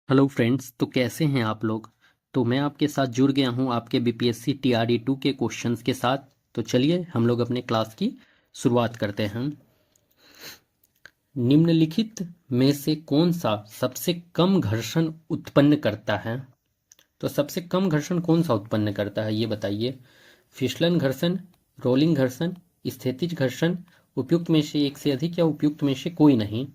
Hello friends, तो कैसे हैं आप लोग। तो मैं आपके साथ जुड़ गया हूं आपके बीपीएससी टीआरडी 2 के क्वेश्चंस के साथ। तो चलिए हम लोग अपने क्लास की शुरुआत करते हैं। निम्नलिखित में से कौन सा सबसे कम घर्षण उत्पन्न करता है। तो सबसे कम घर्षण कौन सा उत्पन्न करता है ये बताइए। फिसलन घर्षण, रोलिंग घर्षण, स्थितिज घर्षण, उपयुक्त में से एक से अधिक या उपयुक्त में से कोई नहीं।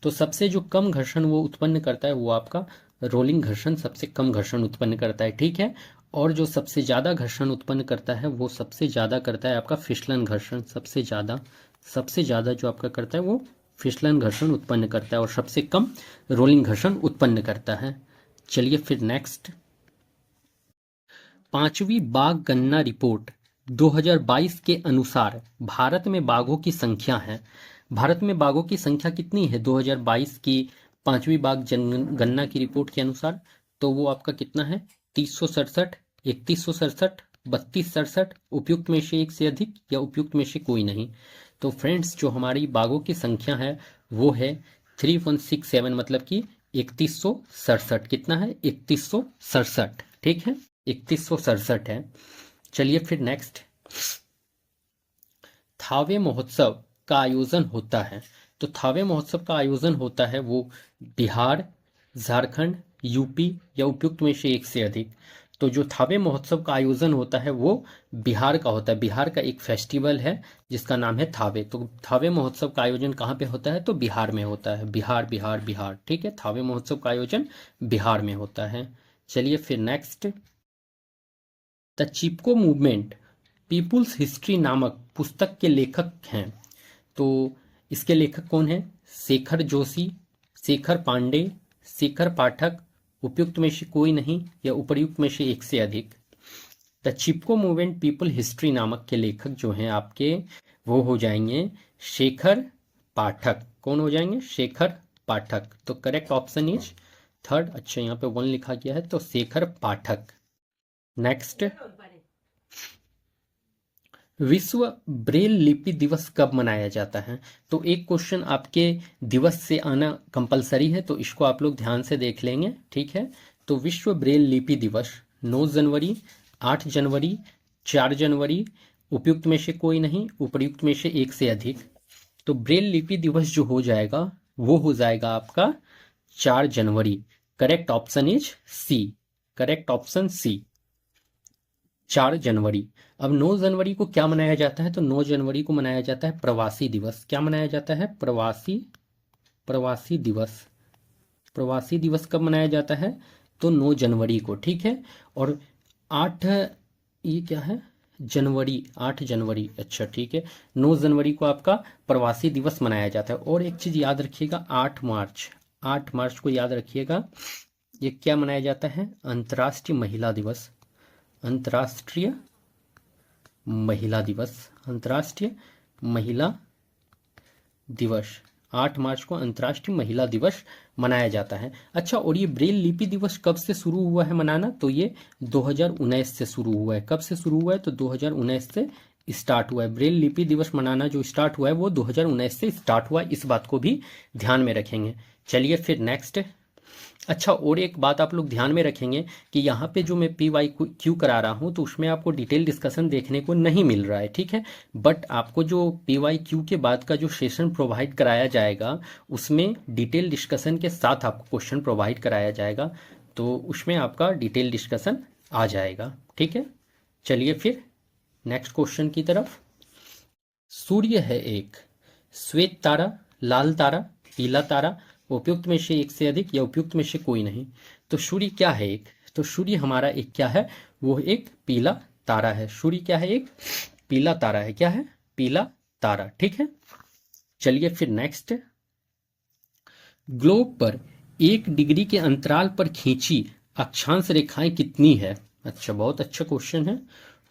तो सबसे जो कम घर्षण वो उत्पन्न करता है वो आपका रोलिंग घर्षण सबसे कम घर्षण उत्पन्न करता है, ठीक है। और जो सबसे ज़्यादा घर्षण उत्पन्न करता है वो सबसे ज़्यादा करता है आपका फिसलन घर्षण। सबसे ज़्यादा जो आपका करता है वो फिसलन घर्षण उत्पन्न करता है और सबसे कम रोलिंग घर्षण उत्पन्न करता है। चलिए फिर नेक्स्ट, पांचवी बाघ गणना रिपोर्ट 2022 के अनुसार भारत में बाघों की संख्या है। भारत में बाघों की संख्या कितनी है 2022 की पांचवी बाघ गणना की रिपोर्ट के अनुसार। तो वो आपका कितना है, 3067, 3167, 3267, उपयुक्त में से एक से अधिक या उपयुक्त में से कोई नहीं। तो फ्रेंड्स जो हमारी बाघों की संख्या है वो है 3167, मतलब कि 3167। कितना है, 3167, ठीक है, 3167 है। चलिए फिर नेक्स्ट, थावे महोत्सव का आयोजन होता है। तो थावे महोत्सव का आयोजन होता है वो बिहार, झारखंड, यूपी या उपयुक्त में से एक से अधिक। तो जो थावे महोत्सव का आयोजन होता है वो बिहार का होता है। बिहार का एक फेस्टिवल है जिसका नाम है थावे। तो थावे महोत्सव का आयोजन कहाँ पे होता है, तो बिहार में होता है। बिहार बिहार बिहार, ठीक है, थावे महोत्सव का आयोजन बिहार में होता है। चलिए फिर next, the Chipko movement people's history नामक पुस्तक के लेखक हैं। तो इसके लेखक कौन है, शेखर जोशी, शेखर पांडे, शेखर पाठक, उपयुक्त में से कोई नहीं या उपयुक्त में से एक से अधिक। The Chipko movement people history नामक के लेखक जो हैं आपके वो हो जाएंगे शेखर पाठक। कौन हो जाएंगे, शेखर पाठक। तो करेक्ट ऑप्शन इज थर्ड। अच्छा यहाँ पे 1 लिखा गया है, तो शेखर पाठक। नेक्स्ट, विश्व ब्रेल लिपि दिवस कब मनाया जाता है। तो एक क्वेश्चन आपके दिवस से आना कंपलसरी है, तो इसको आप लोग ध्यान से देख लेंगे, ठीक है। तो विश्व ब्रेल लिपि दिवस 9 जनवरी, 8 जनवरी, 4 जनवरी, उपयुक्त में से कोई नहीं, उपयुक्त में से एक से अधिक। तो ब्रेल लिपि दिवस जो हो जाएगा वो हो जाएगा आपका 4 जनवरी। Correct option is C. Correct option C, 4 जनवरी। अब 9 जनवरी को क्या मनाया जाता है, तो 9 जनवरी को मनाया जाता है प्रवासी दिवस। क्या मनाया जाता है, प्रवासी प्रवासी दिवस। प्रवासी दिवस कब मनाया जाता है, तो 9 जनवरी को, ठीक है। और 8, ये क्या है, जनवरी, 8 जनवरी, अच्छा ठीक है। 9 जनवरी को आपका प्रवासी दिवस मनाया जाता है। और एक चीज याद रखिएगा, 8 मार्च को याद रखिएगा, ये क्या मनाया जाता है, अंतर्राष्ट्रीय महिला दिवस। अंतर्राष्ट्रीय महिला दिवस, अंतर्राष्ट्रीय महिला दिवस, 8 मार्च को अंतर्राष्ट्रीय महिला दिवस मनाया जाता है। अच्छा, और ये ब्रेल लिपि दिवस कब से शुरू हुआ है मनाना, तो ये 2019 से शुरू हुआ है। कब से शुरू हुआ है, तो 2019 से स्टार्ट हुआ है। ब्रेल लिपि दिवस मनाना जो स्टार्ट हुआ है वो 2019 से स्टार्ट हुआ है, इस बात को भी ध्यान में रखेंगे। चलिए फिर नेक्स्ट, अच्छा और एक बात आप लोग ध्यान में रखेंगे कि यहाँ पे जो मैं पी वाई क्यू करा रहा हूँ तो उसमें आपको डिटेल डिस्कशन देखने को नहीं मिल रहा है, ठीक है। बट आपको जो पी वाई क्यू के बाद का जो सेशन प्रोवाइड कराया जाएगा उसमें डिटेल डिस्कशन के साथ आपको क्वेश्चन प्रोवाइड कराया जाएगा, तो उसमें आपका डिटेल डिस्कशन आ जाएगा, ठीक है। चलिए फिर नेक्स्ट क्वेश्चन की तरफ। सूर्य है एक श्वेत तारा, लाल तारा, पीला तारा, उपयुक्त में से एक से अधिक या उपयुक्त में से कोई नहीं। तो सूर्य क्या है एक, तो सूर्य हमारा एक क्या है, वो एक पीला तारा है। सूर्य क्या है, एक पीला तारा है। क्या है, पीला तारा, ठीक है। चलिए फिर नेक्स्ट, ग्लोब पर 1 डिग्री के अंतराल पर खींची अक्षांश रेखाएं कितनी है। अच्छा, बहुत अच्छा क्वेश्चन है।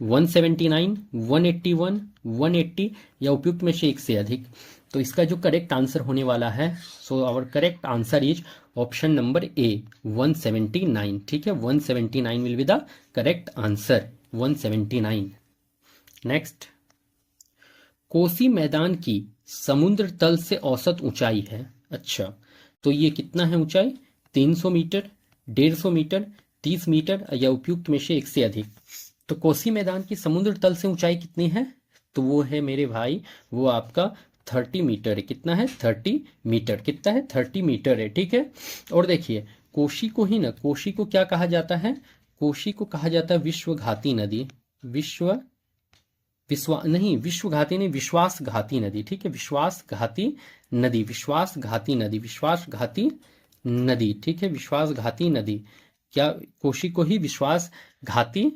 179, 181, 180 या उपयुक्त में से एक से अधिक। तो इसका जो करेक्ट आंसर होने वाला है, so our correct answer is option number A, 179, ठीक है। 179 will be the correct answer, 179। Next, Kosi मैदान की समुद्र तल से औसत ऊंचाई है। अच्छा, तो ये कितना है ऊंचाई, 300 मीटर, 150 मीटर, 30 मीटर या उपयुक्त में से एक से अधिक। तो कोसी मैदान की समुद्र तल से ऊंचाई कितनी है? तो वो है मेरे भाई, वो आपका 30 मीटर है। कितना है? 30 मीटर। कितना है? 30 मीटर है, ठीक है। और देखिए कोशी को ही ना, कोशी को क्या कहा जाता है? कोशी को कहा जाता है विश्वघाती नदी। विश्वघाती नहीं, विश्वासघाती नदी, ठीक है। विश्वासघाती नदी, विश्वासघाती नदी, विश्वासघाती नदी, ठीक है। विश्वासघाती नदी, क्या कोशी को ही विश्वासघाती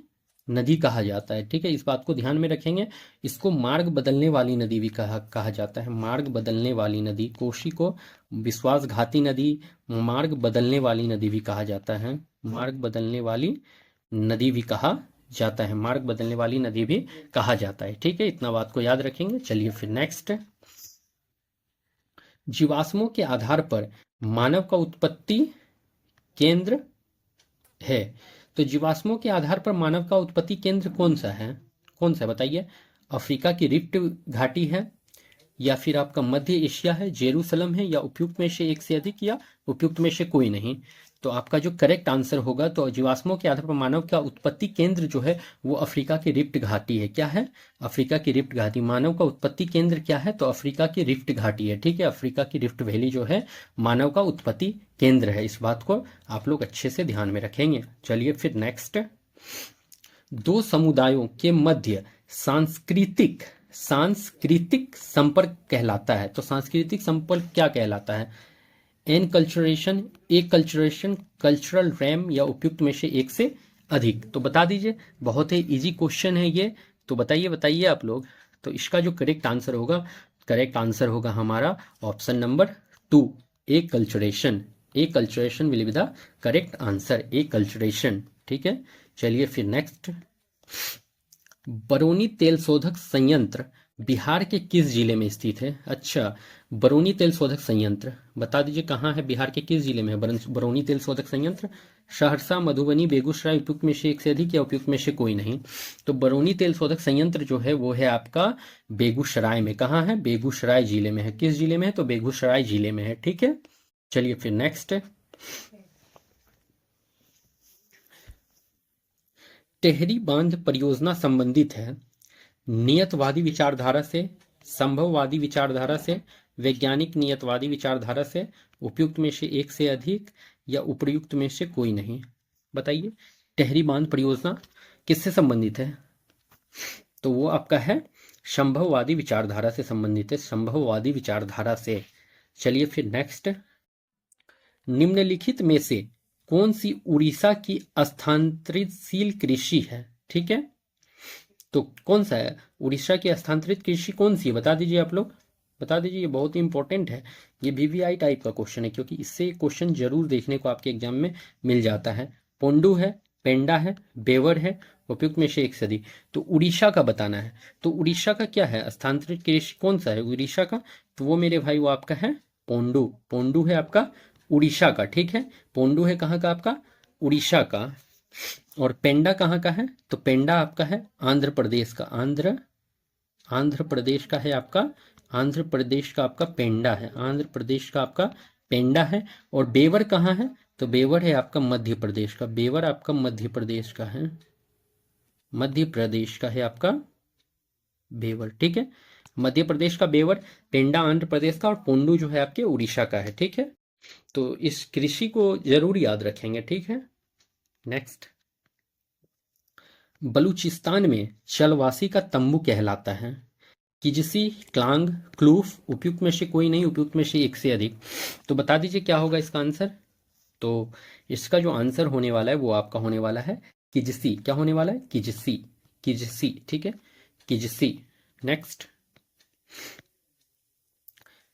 नदी कहा जाता है, ठीक है। इस बात को ध्यान में रखेंगे। इसको मार्ग बदलने वाली नदी भी कहा जाता है, मार्ग बदलने वाली नदी। कोशी को विश्वासघाती नदी, मार्ग बदलने वाली नदी भी कहा जाता है, मार्ग बदलने वाली नदी भी कहा जाता है, मार्ग बदलने वाली नदी भी कहा जाता है, ठीक है। इतना बात को याद रखेंगे। चलिए फिर नेक्स्ट, जीवाश्मों के आधार पर मानव का उत्पत्ति केंद्र है। तो जीवाश्मों के आधार पर मानव का उत्पत्ति केंद्र कौन सा है? कौन सा बताइए? अफ्रीका की रिफ्ट घाटी है, या फिर आपका मध्य एशिया है, जेरूसलम है, या उपयुक्त में से एक से अधिक, या उपयुक्त में से कोई नहीं। तो आपका जो करेक्ट आंसर होगा, तो जीवाश्मों के आधार पर मानव का उत्पत्ति केंद्र जो है वो अफ्रीका की रिफ्ट घाटी है। क्या है? अफ्रीका की रिफ्ट घाटी। मानव का उत्पत्ति केंद्र क्या है? तो अफ्रीका की रिफ्ट घाटी है, ठीक है। अफ्रीका की रिफ्ट वैली जो है मानव का उत्पत्ति केंद्र है। इस बात को आप लोग अच्छे से ध्यान में रखेंगे। चलिए फिर नेक्स्ट, दो समुदायों के मध्य सांस्कृतिक संपर्क कहलाता है। तो सांस्कृतिक संपर्क क्या कहलाता है? एनकल्चरेशन, एकल्चरेशन, कल्चरल रैम, या उपयुक्त में से एक से अधिक। तो बता दीजिए, बहुत ही इजी क्वेश्चन है ये। तो बताइए आप लोग। तो इसका जो करेक्ट आंसर होगा हमारा option number 2, acculturation. Acculturation will be the correct answer, acculturation, ठीक है। चलिए फिर नेक्स्ट, बरौनी तेल शोधक संयंत्र बिहार के किस जिले में स्थित है? अच्छा, बरौनी तेल शोधक संयंत्र बता दीजिए कहाँ है, बिहार के किस जिले में है बरौनी तेल शोधक संयंत्र? सहरसा, मधुबनी, बेगूसराय, उपयुक्त में से एक से अधिक, या उपयुक्त में से कोई नहीं। तो बरौनी तेल शोधक संयंत्र जो है वो है आपका बेगूसराय में। कहाँ है? बेगूसराय जिले में है। किस जिले में है? तो बेगूसराय जिले में है, ठीक है। चलिए फिर नेक्स्ट, टेहरी बांध परियोजना संबंधित है नियतवादी विचारधारा से, संभववादी विचारधारा से, वैज्ञानिक नियतवादी विचारधारा से, उपयुक्त में से एक से अधिक, या उपयुक्त में से कोई नहीं। बताइए, टेहरी बांध परियोजना किससे संबंधित है? तो वो आपका है संभववादी विचारधारा से संबंधित है, संभववादी विचारधारा से। चलिए फिर नेक्स्ट, निम्नलिखित में से कौन सी उड़ीसा की स्थानांतरितशील कृषि है? ठीक है, तो कौन सा है उड़ीसा की स्थानांतरित कृषि? कौन सी है बता दीजिए आप लोग, बता दीजिए। ये बहुत ही इंपॉर्टेंट है, ये वीवीआई टाइप का क्वेश्चन है, क्योंकि इससे क्वेश्चन जरूर देखने को आपके एग्जाम में मिल जाता है। पोंडू है, पेंडा है, बेवर है, उपयुक्त में से एक से अधिक। तो उड़ीसा का बताना है। तो उड़ीसा का क्या है स्थानांतरित कृषि, कौन सा है उड़ीसा का? तो वो मेरे भाई वो आपका है पोंडू। पोंडू है आपका उड़ीसा का, ठीक है। पोंडू है कहाँ का आपका? उड़ीसा का। और पेंडा कहाँ का है? तो पेंडा आपका है आंध्र प्रदेश का। आंध्र प्रदेश का है आपका, आंध्र प्रदेश का आपका पेंडा है, आंध्र प्रदेश का आपका पेंडा है। और बेवर कहाँ है? तो बेवर है आपका मध्य प्रदेश का। बेवर आपका मध्य प्रदेश का है, मध्य प्रदेश का है आपका बेवर, ठीक है। मध्य प्रदेश का बेवर, पेंडा आंध्र प्रदेश का, और पोंडू जो है आपके उड़ीसा का है, ठीक है। तो इस कृषि को जरूर याद रखेंगे, ठीक है। नेक्स्ट, बलूचिस्तान में चलवासी का तंबू कहलाता है किजसी, क्लांग, क्लूफ, उपयुक्त में से कोई नहीं, उपयुक्त में से एक से अधिक। तो बता दीजिए क्या होगा इसका आंसर? तो इसका जो आंसर होने वाला है वो आपका होने वाला है किजसी। क्या होने वाला है? किजसी, किजसी, ठीक है, किजसी। नेक्स्ट,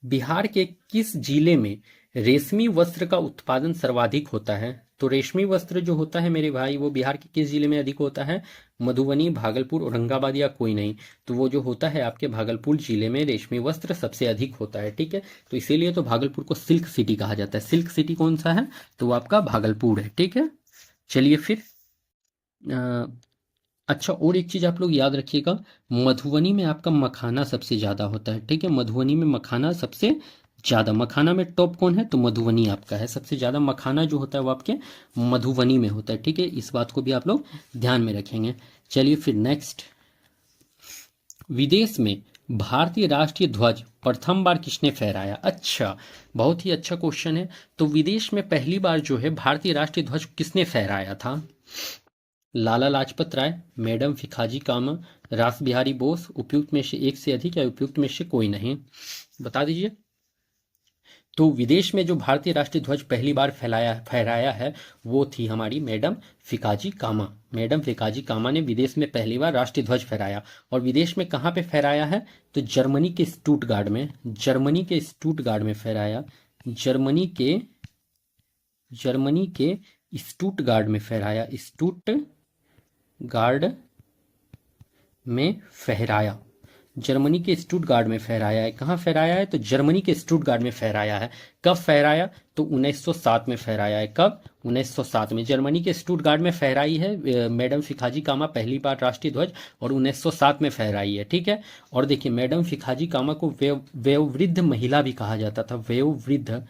बिहार के किस जिले में रेशमी वस्त्र का उत्पादन सर्वाधिक होता है? तो रेशमी वस्त्र जो होता है मेरे भाई वो बिहार के किस जिले में अधिक होता है? मधुबनी, भागलपुर, औरंगाबाद, या कोई नहीं। तो वो जो होता है आपके भागलपुर जिले में रेशमी वस्त्र सबसे अधिक होता है, ठीक है। तो इसीलिए तो भागलपुर को सिल्क सिटी कहा जाता है। सिल्क सिटी कौन सा है? तो वो आपका भागलपुर है, ठीक है। चलिए फिर अच्छा, और एक चीज आप लोग याद रखिएगा, मधुबनी में आपका मखाना सबसे ज्यादा होता है, ठीक है। मधुबनी में मखाना सबसे ज़्यादा। मखाना में टॉप कौन है? तो मधुबनी आपका है। सबसे ज़्यादा मखाना जो होता है वो आपके मधुबनी में होता है। ठीक है, इस बात को भी आप लोग ध्यान में रखेंगे। चलिए फिर नेक्स्ट, विदेश में भारतीय राष्ट्रीय ध्वज प्रथम बार किसने फहराया? अच्छा, बहुत ही अच्छा क्वेश्चन है। तो विदेश में पहली बार जो है भारतीय राष्ट्रीय ध्वज किसने फहराया था? लाला लाजपत राय, मैडम भिखाजी कामा, रास बिहारी बोस, उपयुक्त में से एक से अधिक या उपयुक्त में से कोई नहीं? बता दीजिए। तो विदेश में जो भारतीय राष्ट्रीय ध्वज पहली बार फहराया है वो थी हमारी मैडम फिकाजी कामा। मैडम फिकाजी कामा ने विदेश में पहली बार राष्ट्रीय ध्वज फहराया। और विदेश में कहाँ पे फहराया है? तो जर्मनी के स्टुटगार्ड में, जर्मनी के स्टुटगार्ड में फहराया। जर्मनी के स्टुटगार्ड में फहराया। स्टुटगार्ड में फहराया। जर्मनी के स्टुटगार्ड में फहराया है। कहाँ फहराया है? तो जर्मनी के स्टुटगार्ड में फहराया है। कब फहराया? तो 1907 में फहराया है। कब? 1907 में जर्मनी के स्टुटगार्ड में फहराई है मैडम फिखाजी कामा पहली बार राष्ट्रीय ध्वज, और 1907 में फहराई है। ठीक है, और देखिए मैडम फिखाजी कामा को वयोवृद्ध महिला भी कहा जाता था। वयोवृद्ध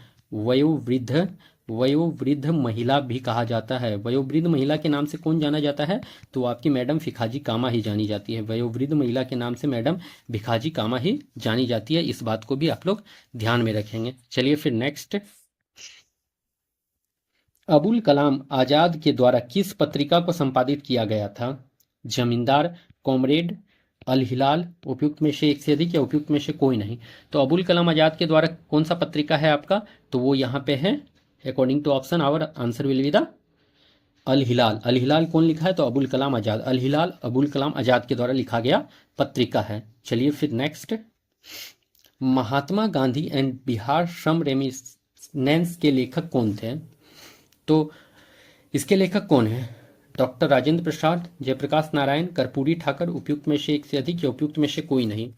वयोवृद्ध महिला भी कहा जाता है। वयोवृद्ध महिला के नाम से कौन जाना जाता है? तो आपकी मैडम भिखाजी कामा ही जानी जाती है। वयोवृद्ध महिला के नाम से मैडम भिखाजी कामा ही जानी जाती है। इस बात को भी आप लोग ध्यान में रखेंगे। चलिए फिर नेक्स्ट, अबुल कलाम आजाद के द्वारा किस पत्रिका को संपादित किया गया था? जमींदार, कॉमरेड, अल हिलाल, उपयुक्त में से एक से अधिक या उपयुक्त में से कोई नहीं? तो अबुल कलाम आजाद के द्वारा कौन सा पत्रिका है आपका? तो वो यहाँ पे है, according to option our answer will be the Al Hilal. Al Hilal कौन लिखा है? तो अबुल कलाम आजाद। अल हिलाल अबुल कलाम आजाद के द्वारा लिखा गया पत्रिका है। चलिए फिर नेक्स्ट, महात्मा गांधी एंड बिहार श्रम रेमिनेंस के लेखक कौन थे? तो इसके लेखक कौन है? डॉक्टर राजेंद्र प्रसाद, जयप्रकाश नारायण, कर्पूरी ठाकर, उपयुक्त में से एक से अधिक या उपयुक्त में से कोई नहीं?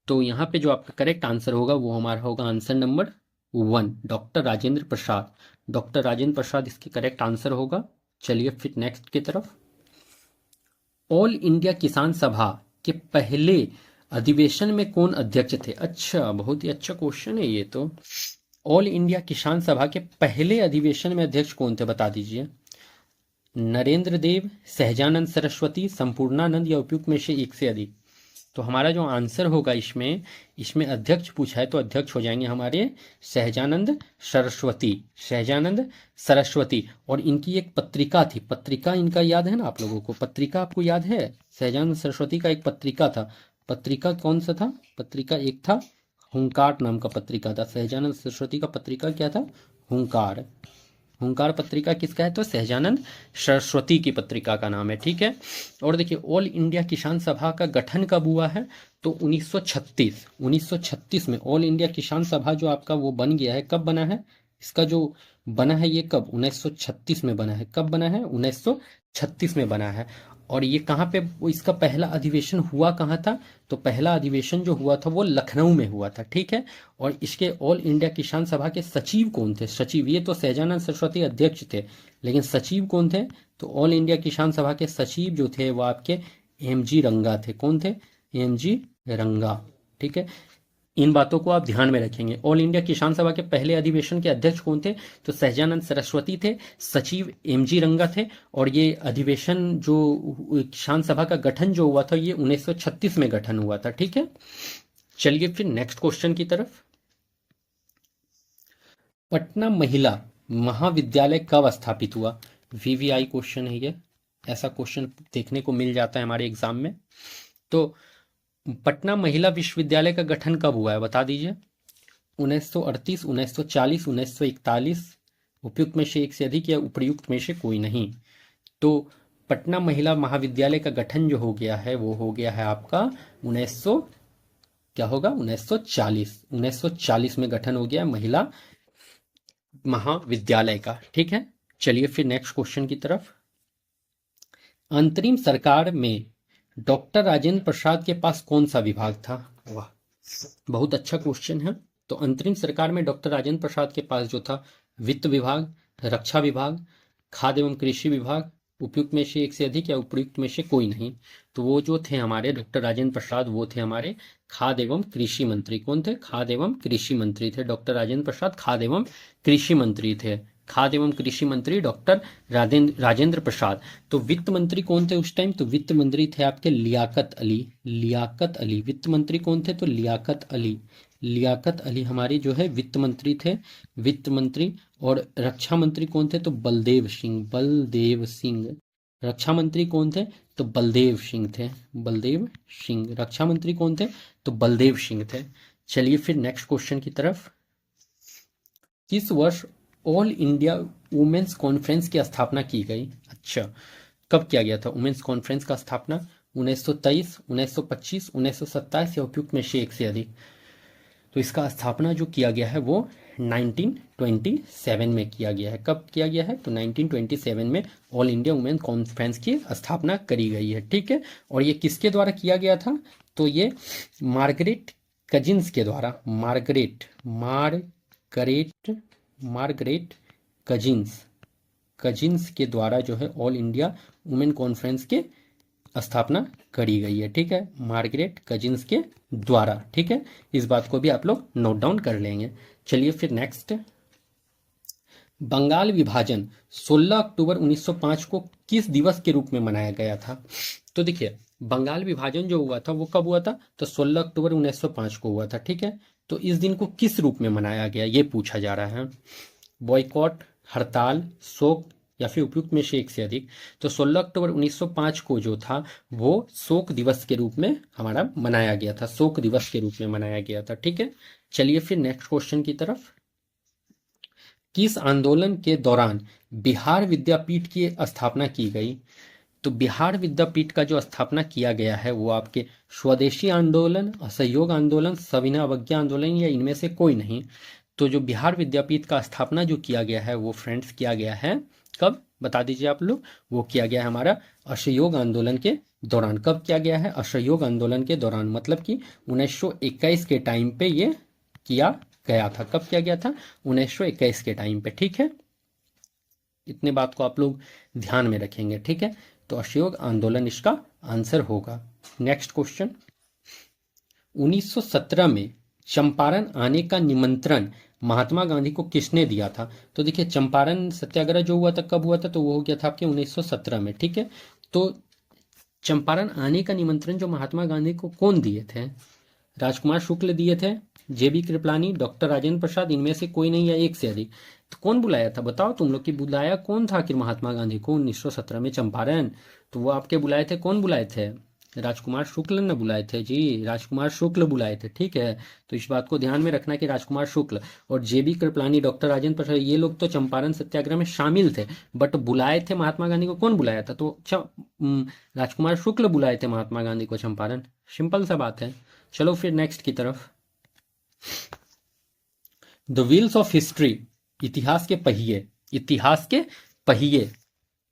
तो यहाँ पे जो आपका करेक्ट आंसर होगा वो हमारा होगा answer number 1, doctor Rajendra Prasad. Doctor Rajendra Prasad इसके करेक्ट आंसर होगा। चलिए फिर नेक्स्ट की तरफ, ऑल इंडिया किसान सभा के पहले अधिवेशन में कौन अध्यक्ष थे? अच्छा, बहुत ही अच्छा क्वेश्चन है ये तो। ऑल इंडिया किसान सभा के पहले अधिवेशन में अध्यक्ष कौन थे? बता दीजिए। नरेंद्र देव, सहजानंद सरस्वती, संपूर्णानंद या उपयुक्त में से एक से अधिक? तो हमारा जो आंसर होगा इसमें अध्यक्ष पूछा है तो अध्यक्ष हो जाएंगे हमारे सहजानंद सरस्वती। सहजानंद सरस्वती। और इनकी एक पत्रिका थी, पत्रिका इनका याद है ना आप लोगों को? पत्रिका आपको याद है? सहजानंद सरस्वती का एक पत्रिका था। पत्रिका कौन सा था? पत्रिका एक था हुंकार नाम का पत्रिका था। सहजानंद सरस्वती का पत्रिका क्या था? हुंकार। हुंकार पत्रिका किसका है? तो सहजानंद सरस्वती की पत्रिका का नाम है। ठीक है, और देखिए ऑल इंडिया किसान सभा का गठन कब हुआ है? तो 1936 में ऑल इंडिया किसान सभा जो आपका वो बन गया है। कब बना है? इसका जो बना है ये कब? 1936 में बना है। कब बना है? 1936 में बना है। और ये कहाँ पे इसका पहला अधिवेशन हुआ कहाँ था? तो पहला अधिवेशन जो हुआ था वो लखनऊ में हुआ था। ठीक है, और इसके ऑल इंडिया किसान सभा के सचिव कौन थे? सचिव, ये तो सहजानंद सरस्वती अध्यक्ष थे, लेकिन सचिव कौन थे? तो ऑल इंडिया किसान सभा के सचिव जो थे वो आपके एमजी रंगा थे। कौन थे? एमजी रंगा। ठीक है, इन बातों को आप ध्यान में रखेंगे। ऑल इंडिया किसान सभा के पहले अधिवेशन के अध्यक्ष कौन थे? तो सहजानंद सरस्वती थे, सचिव एमजी रंगा थे, और ये अधिवेशन जो किसान सभा का गठन जो हुआ था ये 1936 में गठन हुआ था। ठीक है, चलिए फिर नेक्स्ट क्वेश्चन की तरफ, पटना महिला महाविद्यालय कब स्थापित हुआ? वीवीआई क्वेश्चन है ये, ऐसा क्वेश्चन देखने को मिल जाता है हमारे एग्जाम में। तो पटना महिला विश्वविद्यालय का गठन कब हुआ है? बता दीजिए। 1938, 1940, 1941, उपयुक्त में से एक से अधिक या उपयुक्त में से कोई नहीं? तो पटना महिला महाविद्यालय का गठन जो हो गया है वो हो गया है आपका 1900 क्या होगा? 1940 में गठन हो गया महिला महाविद्यालय का। ठीक है, चलिए फिर नेक्स्ट क्वेश्चन की तरफ, अंतरिम सरकार में डॉक्टर राजेंद्र प्रसाद के पास कौन सा विभाग था? वाह, बहुत अच्छा क्वेश्चन है। तो अंतरिम सरकार में डॉक्टर राजेंद्र प्रसाद के पास जो था वित्त विभाग, रक्षा विभाग, खाद्य एवं कृषि विभाग, उपयुक्त में से एक से अधिक या उपयुक्त में से कोई नहीं? तो वो जो थे हमारे डॉक्टर राजेंद्र प्रसाद वो थे हमारे खाद्य एवं कृषि मंत्री कौन थे? खाद्य एवं कृषि मंत्री थे डॉक्टर राजेंद्र प्रसाद, खाद्य एवं कृषि मंत्री थे, खाद्य एवं कृषि मंत्री डॉक्टर राजेंद्र प्रसाद। तो वित्त मंत्री कौन थे उस टाइम? तो वित्त मंत्री थे आपके लियाकत अली, लियाकत अली। वित्त मंत्री कौन थे? तो लियाकत अली, लियाकत अली हमारी जो है वित्त मंत्री थे, वित्त मंत्री। और रक्षा मंत्री कौन थे? तो बलदेव सिंह, बलदेव सिंह। रक्षा मंत्री कौन थे? तो बलदेव सिंह थे, बलदेव सिंह। रक्षा मंत्री कौन थे? तो बलदेव सिंह थे। चलिए फिर नेक्स्ट क्वेश्चन की तरफ। किस वर्ष ऑल इंडिया वुमेन्स कॉन्फ्रेंस की स्थापना की गई? अच्छा, कब किया गया था वुमेन्स कॉन्फ्रेंस का स्थापना? 1923, 1925, 1927 या उपयुक्त में से एक से अधिक? तो इसका स्थापना जो किया गया है वो 1927 में किया गया है। कब किया गया है? तो 1927 में ऑल इंडिया वुमेन कॉन्फ्रेंस की स्थापना करी गई है, ठीक है। और ये किसके द्वारा किया गया था? तो ये मार्गरेट कजिन्स के द्वारा, मार्गरेट कजिन्स के द्वारा जो है ऑल इंडिया वुमेन कॉन्फ्रेंस के स्थापना करी गई है, ठीक है, मार्गरेट कजिन्स के द्वारा, ठीक है। इस बात को भी आप लोग नोट डाउन कर लेंगे। चलिए फिर नेक्स्ट, बंगाल विभाजन 16 अक्टूबर 1905 को किस दिवस के रूप में मनाया गया था? तो देखिए, बंगाल विभाजन जो हुआ था वो कब हुआ था? तो 16 अक्टूबर 1905 को हुआ था, ठीक है। तो इस दिन को किस रूप में मनाया गया ये पूछा जा रहा है। बॉयकॉट, हड़ताल, शोक या फिर उपयुक्त में से एक से अधिक? तो 16 अक्टूबर 1905 को जो था वो शोक दिवस के रूप में हमारा मनाया गया था, शोक दिवस के रूप में मनाया गया था, ठीक है। चलिए फिर नेक्स्ट क्वेश्चन की तरफ। किस आंदोलन के दौरान बिहार विद्यापीठ की स्थापना की गई? तो बिहार विद्यापीठ का जो स्थापना किया गया है वो आपके स्वदेशी आंदोलन, असहयोग आंदोलन, सविनय अवज्ञा आंदोलन या इनमें से कोई नहीं। तो जो बिहार विद्यापीठ का स्थापना जो किया गया है वो फ्रेंड्स किया गया है कब? बता दीजिए आप लोग। वो किया गया है हमारा असहयोग आंदोलन के दौरान। कब किया गया है? असहयोग आंदोलन के दौरान, मतलब कि 1921 के टाइम पे ये किया गया था। कब किया गया था? 1921 के टाइम पे, ठीक है। इतने बात को आप लोग ध्यान में रखेंगे, ठीक है। तो असहयोग आंदोलन इसका आंसर होगा। नेक्स्ट क्वेश्चन, 1917 में चंपारण आने का निमंत्रण महात्मा गांधी को किसने दिया था? तो देखिए, चंपारण सत्याग्रह जो हुआ था कब हुआ था? तो वो हो गया था आपके 1917 में, ठीक है। तो चंपारण आने का निमंत्रण जो महात्मा गांधी को कौन दिए थे? राजकुमार शुक्ल दिए थे, जेबी कृपलानी, डॉक्टर राजेंद्र प्रसाद, इनमें से कोई नहीं या एक से अधिक? तो कौन बुलाया था बताओ तुम लोग, कि बुलाया कौन था आखिर महात्मा गांधी को 1917 में चंपारण? तो वो आपके बुलाए थे, कौन बुलाए थे? राजकुमार शुक्ल ने बुलाए थे जी, राजकुमार शुक्ल बुलाए थे, ठीक है। तो इस बात को ध्यान में रखना कि राजकुमार शुक्ल और जेबी कृपलानी, डॉक्टर राजेंद्र प्रसाद, ये लोग तो चंपारण सत्याग्रह में शामिल थे, बट बुलाए थे महात्मा गांधी को कौन बुलाया था? तो राजकुमार शुक्ल बुलाए थे महात्मा गांधी को चंपारण। सिंपल सा बात है। चलो फिर नेक्स्ट की तरफ। द व्हील्स ऑफ हिस्ट्री, इतिहास के पहिए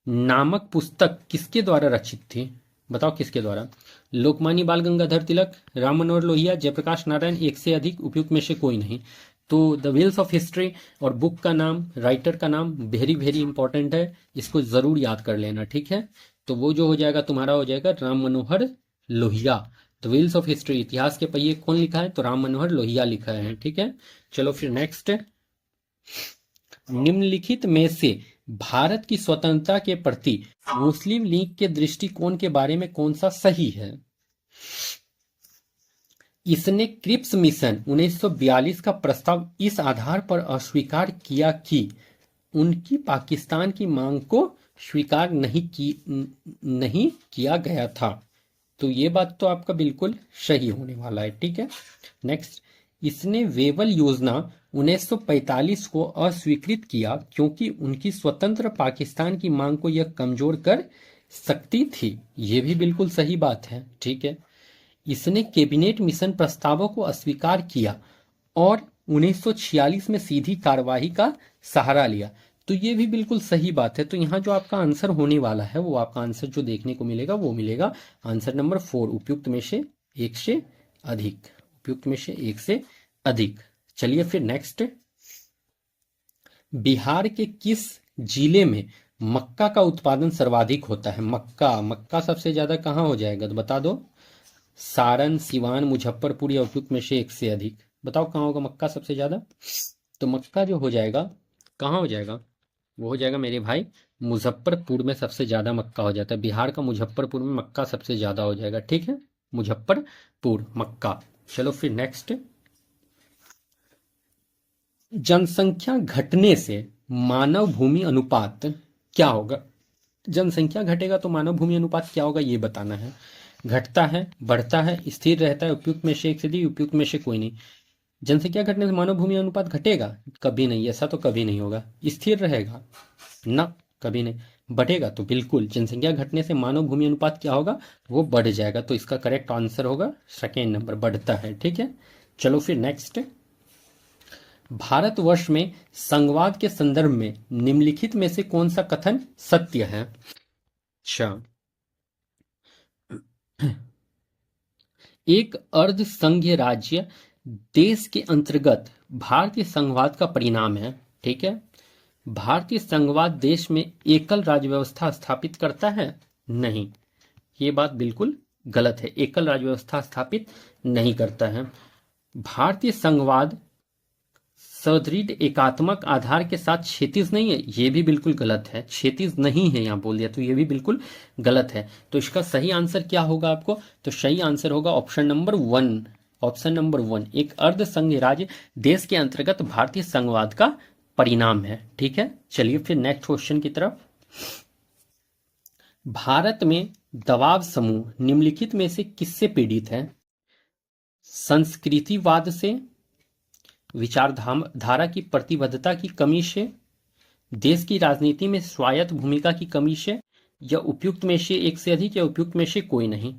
नामक पुस्तक किसके द्वारा रचित थी? बताओ किसके द्वारा? लोकमान्य बाल गंगाधर तिलक, राम मनोहर लोहिया, जयप्रकाश नारायण, एक से अधिक, उपयुक्त में से कोई नहीं? तो द व्हील्स ऑफ हिस्ट्री और बुक का नाम, राइटर का नाम वेरी वेरी इंपॉर्टेंट है, इसको जरूर याद कर लेना, ठीक है। तो वो जो हो जाएगा तुम्हारा हो जाएगा Ram Manohar Lohia. The wheels of history, इतिहास के पहिए कौन लिखा है? तो राम मनोहर लोहिया लिखा है, ठीक है। चलो फिर नेक्स्ट, निम्नलिखित में से भारत की स्वतंत्रता के प्रति मुस्लिम लीग के दृष्टिकोण के बारे में कौन सा सही है? इसने क्रिप्स मिशन 1942 का प्रस्ताव इस आधार पर अस्वीकार किया कि उनकी पाकिस्तान की मांग को स्वीकार नहीं किया गया था। तो ये बात तो आपका बिल्कुल सही होने वाला है, ठीक है। नेक्स्ट, इसने वेवल योजना 1945 को अस्वीकृत किया क्योंकि उनकी स्वतंत्र पाकिस्तान की मांग को यह कमजोर कर सकती थी। यह भी बिल्कुल सही बात है, ठीक है। इसने कैबिनेट मिशन प्रस्तावों को अस्वीकार किया और 1946 में सीधी कार्यवाही का सहारा लिया। तो ये भी बिल्कुल सही बात है। तो यहाँ जो आपका आंसर होने वाला है वो आपका आंसर जो देखने को मिलेगा वो मिलेगा आंसर नंबर 4, उपयुक्त में से एक से अधिक, उपयुक्त में से एक से अधिक। चलिए फिर नेक्स्ट, बिहार के किस जिले में मक्का का उत्पादन सर्वाधिक होता है? मक्का सबसे ज्यादा कहाँ हो जाएगा तो बता दो। सारण, सिवान, मुजफ्फरपुर या उपयुक्त में से एक से अधिक। बताओ कहाँ होगा मक्का सबसे ज्यादा। तो मक्का जो हो जाएगा, कहाँ हो जाएगा, वो हो जाएगा मेरे भाई मुजफ्फरपुर में सबसे ज्यादा मक्का हो जाता है। बिहार का मुजफ्फरपुर में मक्का सबसे ज्यादा हो जाएगा, ठीक है, मुजफ्फरपुर मक्का। चलो फिर नेक्स्ट, जनसंख्या घटने से मानव भूमि अनुपात क्या होगा। जनसंख्या घटेगा तो मानव भूमि अनुपात क्या होगा ये बताना है। घटता है, बढ़ता है, स्थिर रहता है, उपयुक्त में से एक से अधिक, उपयुक्त में से कोई नहीं। जनसंख्या घटने से मानव भूमि अनुपात घटेगा, कभी नहीं, ऐसा तो कभी नहीं होगा। स्थिर रहेगा ना, कभी नहीं। बढ़ेगा तो बिल्कुल, जनसंख्या घटने से मानव भूमि अनुपात क्या होगा, वो बढ़ जाएगा। तो इसका करेक्ट आंसर होगा सेकेंड नंबर, बढ़ता है, ठीक है। चलो फिर नेक्स्ट, भारतवर्ष में संघवाद के संदर्भ में निम्नलिखित में से कौन सा कथन सत्य है। अच्छा, एक अर्ध संघीय राज्य देश के अंतर्गत भारतीय संघवाद का परिणाम है, ठीक है। भारतीय संघवाद देश में एकल राज्य व्यवस्था स्थापित करता है, नहीं, ये बात बिल्कुल गलत है। एकल राज्य व्यवस्था स्थापित नहीं करता है। भारतीय संघवाद सुदृढ़ एकात्मक आधार के साथ क्षैतिज नहीं है, ये भी बिल्कुल गलत है। क्षैतिज नहीं है यहाँ बोल दिया, तो ये भी बिल्कुल गलत है। तो इसका सही आंसर क्या होगा आपको, तो सही आंसर होगा ऑप्शन नंबर 1। ऑप्शन नंबर 1, एक अर्ध संघीय राज्य देश के अंतर्गत भारतीय संघवाद का परिणाम है, ठीक है। चलिए फिर नेक्स्ट क्वेश्चन की तरफ। भारत में दबाव समूह निम्नलिखित में से किससे पीड़ित है। संस्कृतिवाद से, विचारधारा की प्रतिबद्धता की कमी से, देश की राजनीति में स्वायत्त भूमिका की कमी से, या उपयुक्त में से एक से अधिक, या उपयुक्त में से कोई नहीं।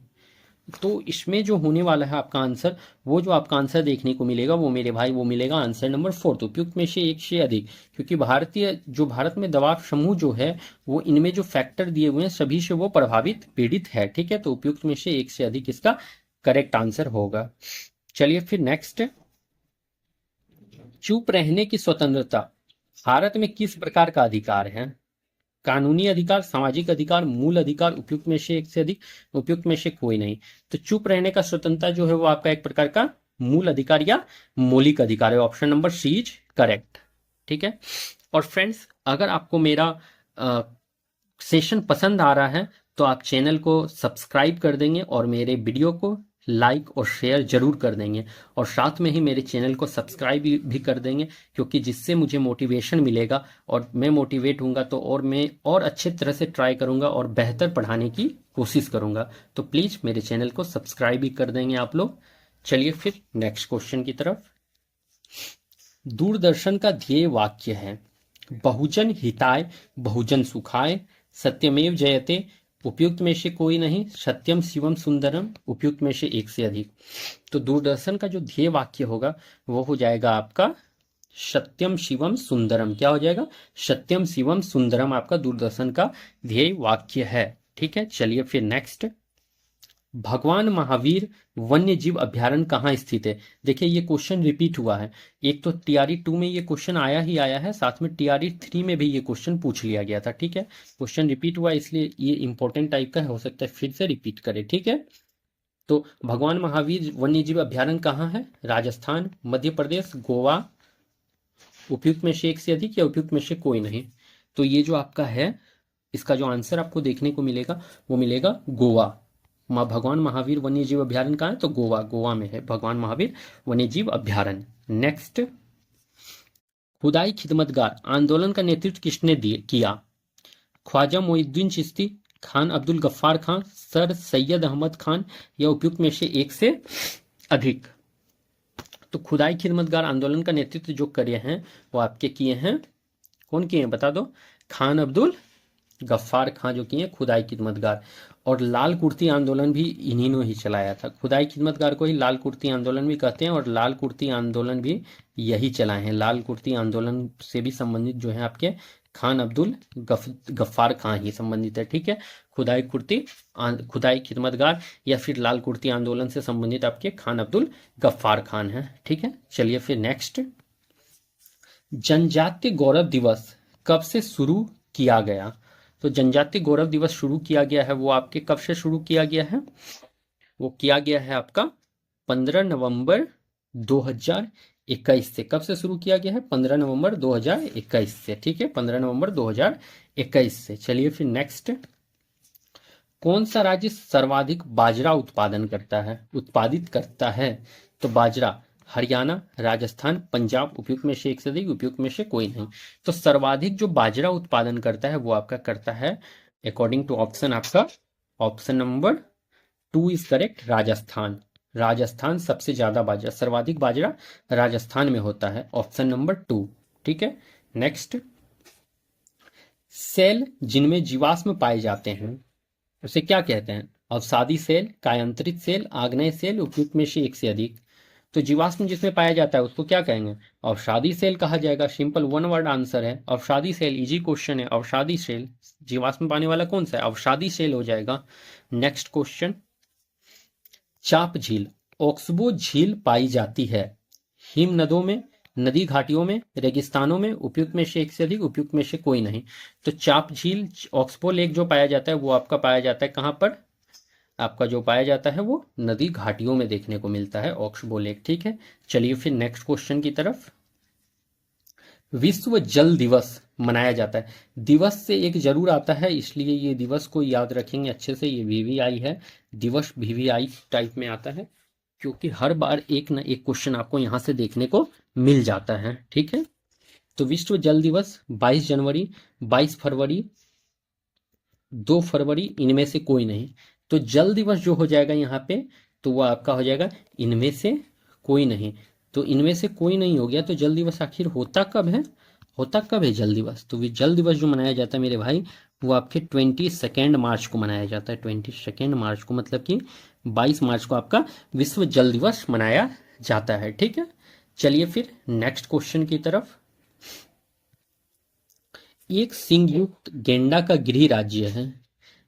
तो इसमें जो होने वाला है आपका आंसर, वो जो आपका आंसर देखने को मिलेगा वो मेरे भाई वो मिलेगा आंसर नंबर 4, उपयुक्त में से एक से अधिक। क्योंकि भारत में दबाव समूह जो है वो इनमें जो फैक्टर दिए हुए हैं सभी से वो प्रभावित पीड़ित है, ठीक है। तो उपयुक्त में से एक से अधिक इसका करेक्ट आंसर होगा। चलिए फिर नेक्स्ट, चुप रहने की स्वतंत्रता भारत में किस प्रकार का अधिकार है। कानूनी अधिकार, सामाजिक अधिकार, मूल अधिकार, उपयुक्त में से एक से अधिक, उपयुक्त में से कोई नहीं। तो चुप रहने का स्वतंत्रता जो है वो आपका एक प्रकार का मूल अधिकार या मौलिक अधिकार है। Option number C is correct, ठीक है। और फ्रेंड्स, अगर आपको मेरा सेशन पसंद आ रहा है तो आप चैनल को सब्सक्राइब कर देंगे और मेरे वीडियो को लाइक और शेयर जरूर कर देंगे, और साथ में ही मेरे चैनल को सब्सक्राइब भी कर देंगे, क्योंकि जिससे मुझे मोटिवेशन मिलेगा और मैं मोटिवेट होऊंगा तो और मैं और अच्छे तरह से ट्राई करूंगा और बेहतर पढ़ाने की कोशिश करूंगा। तो प्लीज़ मेरे चैनल को सब्सक्राइब भी कर देंगे आप लोग। चलिए फिर नेक्स्ट क्वेश्चन की तरफ। दूरदर्शन का ध्येय वाक्य है बहुजन हिताय बहुजन सुखाय, सत्यमेव जयते, उपयुक्त में से कोई नहीं, सत्यम शिवम सुंदरम, उपयुक्त में से एक से अधिक। तो दूरदर्शन का जो ध्येय वाक्य होगा वो हो जाएगा आपका सत्यम शिवम सुंदरम। क्या हो जाएगा, सत्यम शिवम सुंदरम आपका दूरदर्शन का ध्येय वाक्य है, ठीक है। चलिए फिर नेक्स्ट, भगवान महावीर वन्य जीव अभ्यारण्य कहाँ स्थित है। देखिए ये क्वेश्चन रिपीट हुआ है, एक तो टीआरई 2 में ये क्वेश्चन आया ही आया है, साथ में टीआरई 3 में भी ये क्वेश्चन पूछ लिया गया था, ठीक है। क्वेश्चन रिपीट हुआ इसलिए ये इंपॉर्टेंट टाइप का हो सकता है फिर से रिपीट करे, ठीक है। तो भगवान महावीर वन्य जीव अभ्यारण्य कहाँ है, राजस्थान, मध्य प्रदेश, गोवा, उपयुक्त में से एक से अधिक, या उपयुक्त में से कोई नहीं। तो ये जो आपका है इसका जो आंसर आपको देखने को मिलेगा वो मिलेगा गोवा। भगवान महावीर वन्य जीव अभ्यारण्य कहाँ है, तो गोवा, गोवा में है भगवान महावीर वन्य जीव अभ्यारण्य। नेक्स्ट, खुदाई खिदमतगार आंदोलन का नेतृत्व किसने किया। ख्वाजा मोइनुद्दीन चिश्ती, खान अब्दुल गफ्फार खान, सर सैयद अहमद खान, या उपयुक्त में से एक से अधिक। तो खुदाई खिदमतगार आंदोलन का नेतृत्व जो करे हैं वो आपके किए हैं, कौन किए हैं बता दो, खान अब्दुल गफ्फार खां जो किए खुदाई खिदमतगार। और लाल कुर्ती आंदोलन भी इन्हीं ने ही चलाया था। खुदाई खिदमतगार को ही लाल कुर्ती आंदोलन भी कहते हैं, और लाल कुर्ती आंदोलन भी यही चलाए हैं। लाल कुर्ती आंदोलन से भी संबंधित जो है आपके खान अब्दुल गफ्फार खां ही संबंधित है, ठीक है। खुदाई खिदमतगार या फिर लाल कुर्ती आंदोलन से संबंधित आपके खान अब्दुल गफ्फार खान है, ठीक है। चलिए फिर नेक्स्ट, जनजातीय गौरव दिवस कब से शुरू किया गया। तो जनजातीय गौरव दिवस शुरू किया गया है वो आपके कब से शुरू किया गया है, वो किया गया है आपका 15 नवंबर 2021 से। कब से शुरू किया गया है? 15 नवंबर 2021 से, ठीक है, 15 नवंबर 2021 से। चलिए फिर नेक्स्ट, कौन सा राज्य सर्वाधिक बाजरा उत्पादित करता है? तो बाजरा हरियाणा, राजस्थान, पंजाब, उपयुक्त में से एक से अधिक, उपयुक्त में से कोई नहीं। तो सर्वाधिक जो बाजरा उत्पादन करता है वो आपका करता है, अकॉर्डिंग टू ऑप्शन, आपका option number 2 is correct, Rajasthan. Rajasthan सबसे ज्यादा बाजरा, सर्वाधिक बाजरा राजस्थान में होता है, ऑप्शन नंबर 2, ठीक है। नेक्स्ट, सेल जिनमें जीवाश्म पाए जाते हैं उसे क्या कहते हैं? अवसादी सेल, कायांतरित सेल, आग्नेय सेल, उपयुक्त में से एक से अधिक। तो जीवाश्म जिसमें पाया जाता है उसको क्या कहेंगे? अवसादी सेल कहा जाएगा। सिंपल वन वर्ड आंसर है अवसादी सेल, इजी क्वेश्चन है, अवसादी सेल। जीवाश्म पाने वाला कौन सा है? अवसादी सेल हो जाएगा। नेक्स्ट क्वेश्चन, चाप झील, ओक्सबो झील पाई जाती है हिम नदों में, नदी घाटियों में, रेगिस्तानों में, उपयुक्त में से एक से अधिक, उपयुक्त में से कोई नहीं। तो चाप झील, ऑक्सबो लेक जो पाया जाता है वो आपका पाया जाता है कहाँ पर? आपका जो पाया जाता है वो नदी घाटियों में देखने को मिलता है, ऑक्सबो लेक, ठीक है। चलिए फिर नेक्स्ट क्वेश्चन की तरफ, विश्व जल दिवस मनाया जाता है, दिवस से एक जरूर आता है इसलिए ये दिवस को याद रखेंगे अच्छे से, ये वीवीआई है, दिवस वीवीआई टाइप में आता है, क्योंकि हर बार एक ना एक क्वेश्चन आपको यहां से देखने को मिल जाता है, ठीक है। तो विश्व जल दिवस 22 जनवरी, 22 फरवरी, 2 फरवरी, इनमें से कोई नहीं। तो जल दिवस जो हो जाएगा यहाँ पे, तो वो आपका हो जाएगा इनमें से कोई नहीं। तो इनमें से कोई नहीं हो गया, तो जल दिवस आखिर होता कब है? होता कब है जल दिवस? तो जल दिवस जो मनाया जाता है मेरे भाई, वो आपके 22 मार्च को मनाया जाता है, 22 मार्च को, मतलब कि 22 मार्च को आपका विश्व जल दिवस मनाया जाता है, ठीक है। चलिए फिर नेक्स्ट क्वेश्चन की तरफ, एक सिंह युक्त गेंडा का गृह राज्य है,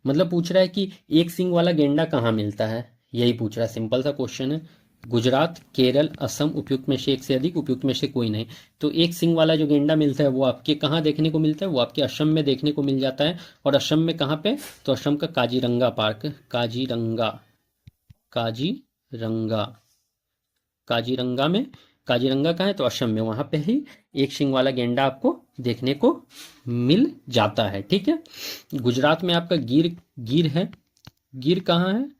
मतलब पूछ रहा है कि एक सिंह वाला गेंडा कहाँ मिलता है, यही पूछ रहा है, सिंपल सा क्वेश्चन है। गुजरात, केरल, असम, उपयुक्त में से एक से अधिक, उपयुक्त में से कोई नहीं। तो एक सिंह वाला जो गेंडा मिलता है वो आपके कहाँ देखने को मिलता है? वो आपके असम में देखने को मिल जाता है। और असम में कहाँ पे? तो असम का काजीरंगा पार्क, काजीरंगा, काजीरंगा, काजीरंगा में, काजीरंगा कहाँ है? तो असम में, वहां पे ही एक सिंह वाला गेंडा आपको देखने को मिल जाता है, ठीक है। गुजरात में आपका गिर, गिर है, गिर कहाँ है?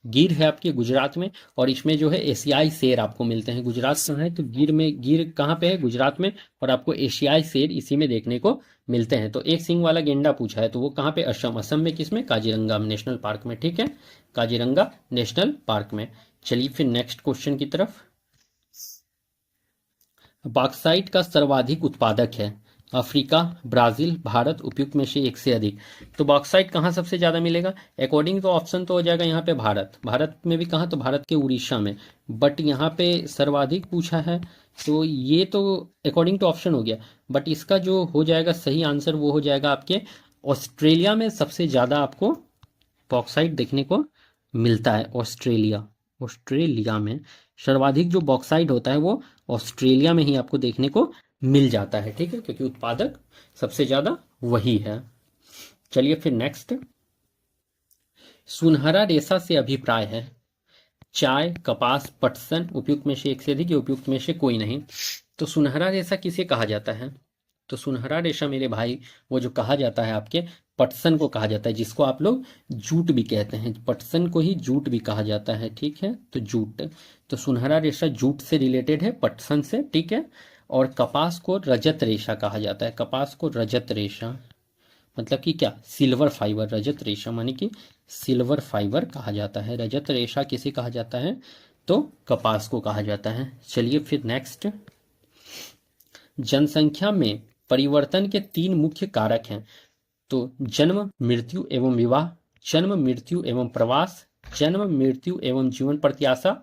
गिर है आपके गुजरात में, और इसमें जो है एशियाई शेर आपको मिलते हैं। गुजरात कहाँ है? तो गिर में, गिर कहाँ पे है? गुजरात में, और आपको एशियाई शेर इसी में देखने को मिलते हैं। तो एक सिंह वाला गेंडा पूछा है तो वो कहाँ पे? असम, असम में किसमें? काजीरंगा नेशनल पार्क में, ठीक है, काजीरंगा नेशनल पार्क में। चलिए फिर नेक्स्ट क्वेश्चन की तरफ, बॉक्साइट का सर्वाधिक उत्पादक है अफ्रीका, ब्राजील, भारत, उपयुक्त में से एक से अधिक। तो बॉक्साइट कहाँ सबसे ज्यादा मिलेगा? अकॉर्डिंग तो ऑप्शन तो हो जाएगा यहाँ पे भारत, भारत में भी कहाँ? तो भारत के उड़ीसा में, बट यहाँ पे सर्वाधिक पूछा है तो ये तो अकॉर्डिंग टू ऑप्शन हो गया, बट इसका जो हो जाएगा सही आंसर वो हो जाएगा आपके ऑस्ट्रेलिया में सबसे ज्यादा आपको बॉक्साइट देखने को मिलता है। ऑस्ट्रेलिया, ऑस्ट्रेलिया में सर्वाधिक जो बॉक्साइट होता है वो ऑस्ट्रेलिया में ही आपको देखने को मिल जाता है, ठीक है, क्योंकि उत्पादक सबसे ज्यादा वही है। चलिए फिर नेक्स्ट, सुनहरा रेशा से अभिप्राय है चाय, कपास, पटसन, उपयुक्त में से एक से अधिक, उपयुक्त में से कोई नहीं। तो सुनहरा रेशा किसे कहा जाता है? तो सुनहरा रेशा मेरे भाई वो जो कहा जाता है आपके पटसन को कहा जाता है, जिसको आप लोग जूट भी कहते हैं, पटसन को ही जूट भी कहा जाता है, ठीक है। तो जूट, तो सुनहरा रेशा जूट से रिलेटेड है, पटसन से, ठीक है। और कपास को रजत रेशा कहा जाता है, कपास को रजत रेशा मतलब कि क्या? सिल्वर फाइबर, रजत रेशा माने कि सिल्वर फाइबर कहा जाता है। रजत रेशा किसे कहा जाता है? तो कपास को कहा जाता है। चलिए फिर नेक्स्ट, जनसंख्या में परिवर्तन के 3 मुख्य कारक हैं। तो जन्म, मृत्यु एवं विवाह, जन्म, मृत्यु एवं प्रवास, जन्म, मृत्यु एवं जीवन प्रत्याशा,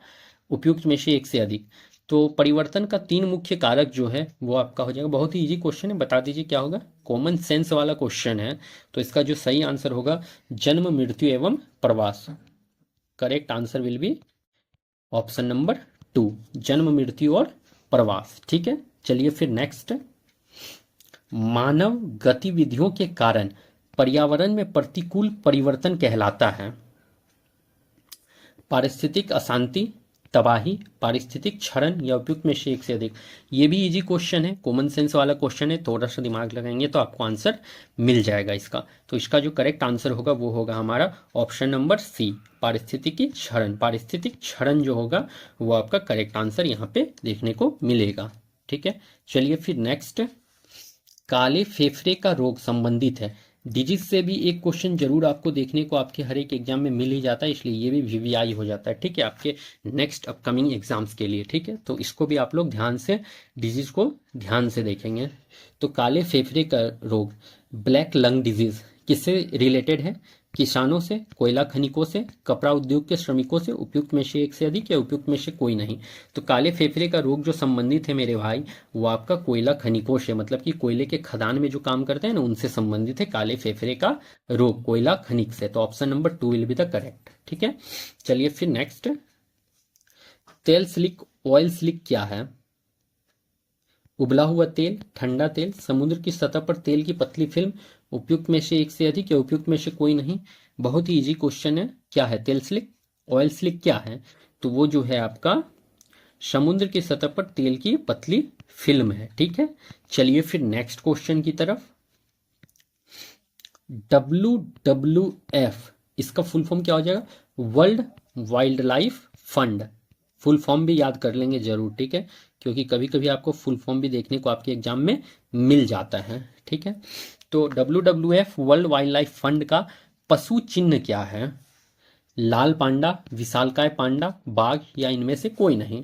उपयुक्त में से एक से अधिक। तो परिवर्तन का 3 मुख्य कारक जो है वो आपका हो जाएगा, बहुत ही इजी क्वेश्चन है, बता दीजिए क्या होगा, कॉमन सेंस वाला क्वेश्चन है। तो इसका जो सही आंसर होगा जन्म, मृत्यु एवं प्रवास। Correct answer will be option number 2, जन्म, मृत्यु और प्रवास, ठीक है। चलिए फिर नेक्स्ट, मानव गतिविधियों के कारण पर्यावरण में प्रतिकूल परिवर्तन कहलाता है। पारिस्थितिक अशांति, तबाही, पारिस्थितिक क्षरण या उपयुक्त में से एक से अधिक। ये भी इजी क्वेश्चन है, कॉमन सेंस वाला क्वेश्चन है, थोड़ा सा दिमाग लगाएंगे तो आपको आंसर मिल जाएगा इसका। तो इसका जो करेक्ट आंसर होगा वो होगा हमारा ऑप्शन नंबर सी, पारिस्थितिकी क्षरण। पारिस्थितिक क्षरण जो होगा वो आपका करेक्ट आंसर यहाँ पे देखने को मिलेगा। ठीक है, चलिए फिर नेक्स्ट, काले फेफड़े का रोग संबंधित है। डिजीज से भी एक क्वेश्चन जरूर आपको देखने को आपके हर एक एग्जाम में मिल ही जाता है, इसलिए ये भी वीवीआई हो जाता है। ठीक है, आपके नेक्स्ट अपकमिंग एग्जाम्स के लिए। ठीक है, तो इसको भी आप लोग ध्यान से, डिजीज को ध्यान से देखेंगे। तो काले फेफड़े का रोग, ब्लैक लंग डिजीज, किससे रिलेटेड है? किसानों से, कोयला खनिकों से, कपड़ा उद्योग के श्रमिकों से, उपयुक्त में से एक से अधिक या उपयुक्त में से कोई नहीं। तो काले फेफड़े का रोग जो संबंधित है मेरे भाई, वो आपका कोयला खनिकों से, मतलब कि कोयले के खदान में जो काम करते हैं ना, उनसे संबंधित है काले फेफड़े का रोग, कोयला खनिक से। तो option number 2 will be the correct. ठीक है, चलिए फिर नेक्स्ट, तेल स्लिक, ऑयल स्लिक क्या है? उबला हुआ तेल, ठंडा तेल, समुद्र की सतह पर तेल की पतली फिल्म, उपयुक्त में से एक से अधिक या उपयुक्त में से कोई नहीं। बहुत ही इजी क्वेश्चन है। क्या है तेल स्लिक? ऑयल स्लिक क्या है? तो वो जो है आपका समुद्र की सतह पर तेल की पतली फिल्म है। ठीक है, चलिए फिर नेक्स्ट क्वेश्चन की तरफ। WWF, इसका फुल फॉर्म क्या हो जाएगा? World wild life fund. Full form भी याद कर लेंगे जरूर। ठीक है, क्योंकि कभी कभी आपको फुल फॉर्म भी देखने को आपके एग्जाम में मिल जाता है। ठीक है, तो WWF world wild life fund का पशु चिन्ह क्या है? लाल पांडा, विशालकाय पांडा, बाघ या इनमें से कोई नहीं।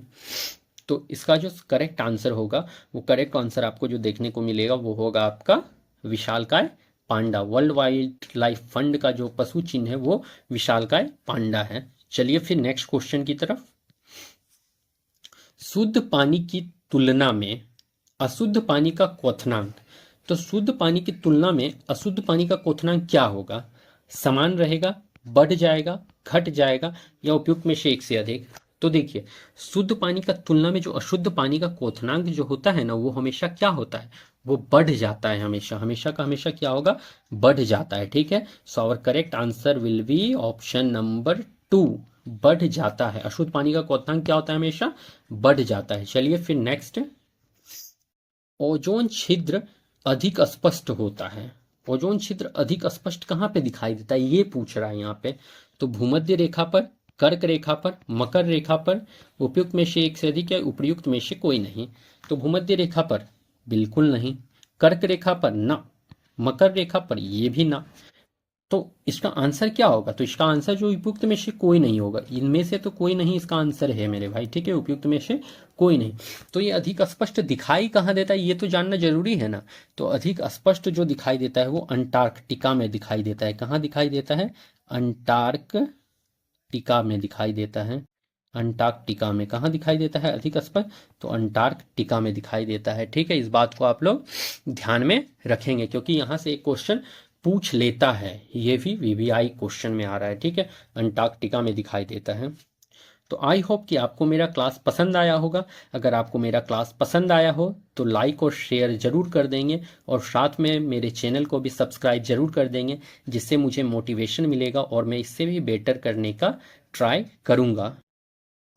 तो इसका जो करेक्ट आंसर होगा, वो करेक्ट आंसर आपको जो देखने को मिलेगा वो होगा आपका विशालकाय पांडा। वर्ल्ड वाइल्ड लाइफ फंड का जो पशु चिन्ह है वो विशालकाय पांडा है। चलिए फिर नेक्स्ट क्वेश्चन की तरफ। शुद्ध पानी की तुलना में अशुद्ध पानी का क्वथनांक, तो शुद्ध पानी की तुलना में अशुद्ध पानी का क्वथनांक क्या होगा? समान रहेगा, बढ़ जाएगा, घट जाएगा या उपयुक्त में से एक से अधिक? तो देखिए, शुद्ध पानी का तुलना में जो अशुद्ध पानी का क्वथनांक जो होता है ना, वो हमेशा क्या होता है? वो बढ़ जाता है। हमेशा हमेशा का हमेशा क्या होगा? बढ़ जाता है। ठीक है, so our correct answer will be option number 2, बढ़ जाता है। अशुद्ध पानी का क्वथनांक क्या होता है? हमेशा बढ़ जाता है। चलिए फिर नेक्स्ट, ओजोन छिद्र अधिक स्पष्ट होता है। ओजोन छिद्र अधिक स्पष्ट कहाँ पे दिखाई देता है, ये पूछ रहा है यहाँ पे। तो भूमध्य रेखा पर, कर्क रेखा पर, मकर रेखा पर, उपयुक्त में से एक से अधिक या उपयुक्त में से कोई नहीं। तो भूमध्य रेखा पर बिल्कुल नहीं, कर्क रेखा पर ना, मकर रेखा पर ये भी ना। तो इसका आंसर क्या होगा? तो इसका आंसर जो उपयुक्त में से कोई नहीं होगा, इनमें से तो कोई नहीं इसका आंसर है मेरे भाई। ठीक है, उपयुक्त में से कोई नहीं। तो ये अधिक स्पष्ट दिखाई कहाँ देता है, ये तो जानना जरूरी है ना। तो अधिक स्पष्ट जो दिखाई देता है वो अंटार्कटिका में दिखाई देता है। कहाँ दिखाई देता है? अंटार्कटिका में दिखाई देता है। अंटार्कटिका में कहाँ दिखाई देता है अधिक स्पष्ट? तो अंटार्कटिका में दिखाई देता है। ठीक है, इस बात को आप लोग ध्यान में रखेंगे, क्योंकि यहाँ से एक क्वेश्चन पूछ लेता है, ये भी वीवीआई क्वेश्चन में आ रहा है। ठीक है, अंटार्कटिका में दिखाई देता है। तो आई होप कि आपको मेरा क्लास पसंद आया होगा। अगर आपको मेरा क्लास पसंद आया हो तो लाइक और शेयर जरूर कर देंगे, और साथ में मेरे चैनल को भी सब्सक्राइब जरूर कर देंगे, जिससे मुझे मोटिवेशन मिलेगा और मैं इससे भी बेटर करने का ट्राई करूँगा।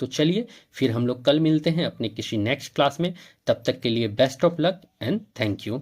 तो चलिए फिर हम लोग कल मिलते हैं अपने किसी नेक्स्ट क्लास में। तब तक के लिए best of luck and thank you.